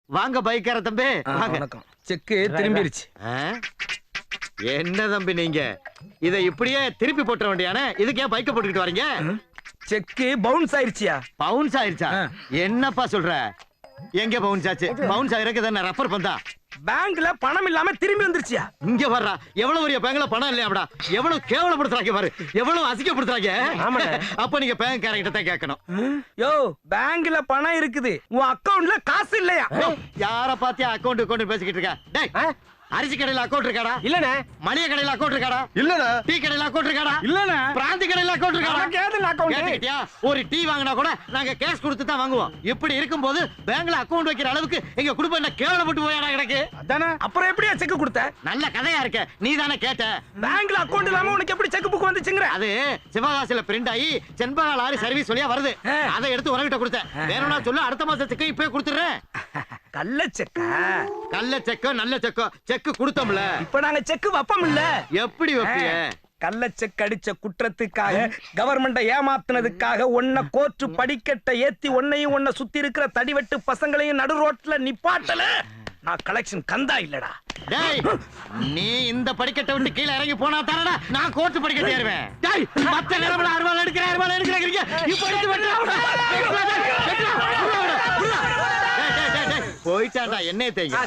வாங்க பைக்கார தம்பி வாங்க. வணக்கம். செக்கு திரும்பிருச்சு. என்ன தம்பி நீங்க இத இப்படியே திருப்பி போட்டுற வேண்டியானே? இதுக்கு ஏன் பைக்க போட்டுக்கிட்டு வரீங்க? செக்கு பவுன்ஸ் ஆயிருச்சியா? பவுன்ஸ் ஆயிருச்சா? என்னப்பா சொல்ற? எங்க பவுன்ஸ் ஆச்சு? பவுன்ஸ் ஆயிருக்கு தானே ரெஃபர் பண்ணா. பேங்க்ல பணம் இல்லாம திரும்பி வந்துருச்சியா? இங்க வர்றா. எவ்வளவு பெரிய பேங்க்ல பணம் இல்லையாடா? எவ்வளவு கேவலப்படுத்துறாங்க பாரு. எவ்வளவு அசிங்கப்படுத்துறாங்க. அப்ப நீங்க பேங்க் காரங்கிட்ட தான் கேட்கணும். யோ, பேங்க்ல பணம் இருக்குது, உன் அக்கவுண்ட்ல காசு இல்லையா? யார பாத்தியா அக்கவுண்ட் பேசிக்கிட்டு இருக்க? டேய், அரிசி கடையில அக்கவுண்ட் இருக்காடா? இல்லனே. மளிகை கடையில அக்கவுண்ட் இருக்காடா? இல்லனே. டீ கடையில அக்கவுண்ட் இருக்காடா? இல்லனே. பிராந்தி கடையில அக்கவுண்ட் இருக்காடா? கேதுல அக்கவுண்ட். கேட்டியா? ஒரு டீ வாங்கினா கூட நாங்க கேஷ் கொடுத்து தான் வாங்குவோம். இப்படி இருக்கும்போது பேங்க்ல அக்கவுண்ட் வைக்கிற அளவுக்கு எங்க குடும்பம் என்ன கேவலப்பட்டு போயாடா கிடக்கு? அதானே. அப்புறம் எப்படியா செக் கொடுத்த? நல்ல கதையா இருக்க. நீ தானே கேட்ட. பேங்க்ல அக்கவுண்ட் இல்லாம உனக்கு எப்படி செக் புக் வந்துச்சுங்கற? அது சிவகாசில பிரிண்ட் ஆகி செண்பகா லாரி சர்வீஸ் வழியா வருது. அதை எடுத்து உனக்கிட்ட கொடுத்தேன். வேணும்னா சொல்லு, அடுத்த மாசத்துக்கு இப்பவே கொடுத்துறேன். கள்ள செக்கா? கள்ள செக்கோ நல்ல செக்கோ செக் கொடுத்தோம்ல. இப்ப நாங்க செக் வப்பம் இல்ல. எப்படி வைப்பீங்க? கள்ள செக் அடிச்ச குற்றத்துக்காக கவர்மெண்ட ஏமாத்துனதுக்காக உன்னை கோர்ட்டு படிக்கட்ட ஏத்தி உன்னையும் உன்னை சுத்தி இருக்கிற தடிவெட்டு பசங்களையும் நடு ரோட்ல நிப்பாட்டல. நான் கலெக்ஷன் கந்தா இல்லடா. டேய், நீ இந்த படிக்கட்ட விட்டு கீழ இறங்கி போனா தானடா நான் கோர்ட் படிக்கட்ட ஏறுவேன். டேய், மத்த நேரம்ல அறுவாள் எடுக்கறீங்க. இப்போ எடுத்து வெட்டலாம். போயிட்டாடா, என்னைய தேய்ங்க.